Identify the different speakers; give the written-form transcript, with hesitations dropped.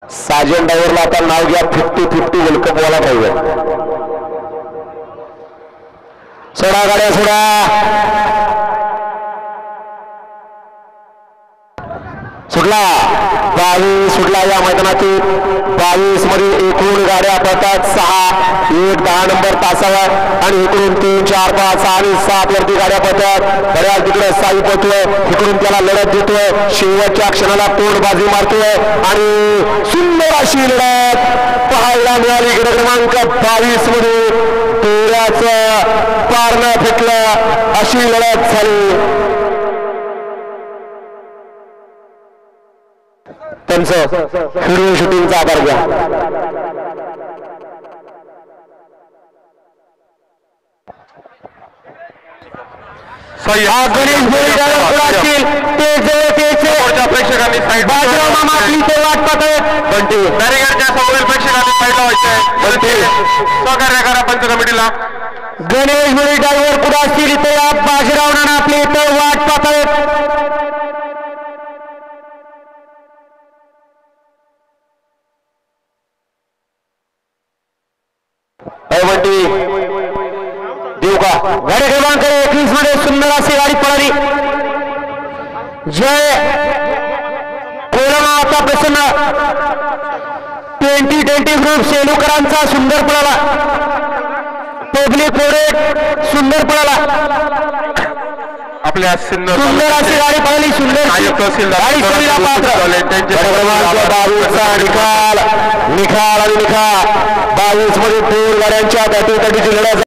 Speaker 1: साजन ड्रायव्हरला आता नाव घ्या 50-50 वर्ल्ड कप वाला ड्रायव्हर. सोडा गाड्या सोडा. सुटला 22 सुटला. या मैदानातील 22 मध्ये एकूण गाड्या पळतात 6. 1 10 नंबर तासावर आणि इकडून 3 4 5 6 आणि 7 वरती गाड्या पळतात. बऱ्याच तिकडे साई पळतोय, इकडून त्याला लढत देतोय, शेवटच्या क्षणाला तोडबाजी मारतोय आणि सुंदर अशी लढत पाहायला मिळाली. गट क्रमांक 22 मध्ये तोड्याचं पारणं फेकलं अशी लढत झाली. त्यांचं व्हिडिओ शूटिंगचा आभार घ्या. गणेश बोरी ते प्रेक्षकांनी बाजीराव मामा आपली ते वाट पाहत बनते. दरेकरच्या समोरील प्रेक्षकांनी साईडला व्हायचंय बनते. सहकार्य करा पंच कमिटीला. गणेश बोरी ड्रायव्हर पुढे असतील इथे या बाजीराव नाना आपली इथे वाट पाहत. देऊ का गाडी क्रमांक 21 मध्ये सुंदर अशी गाडी पळाली. जय कोलमा आता प्रसन्न 2020 ग्रुप सेलूकरांचा सुंदर पळाला. पब्लिक फोरेट सुंदर पळाला. आपल्या सुंदर अशी गाडी पळाली. सुंदर गाडी सोडीला पात्र. निकाल आणि निकाल 22 मध्ये 2 गाड्यांच्या गाठीची लढत.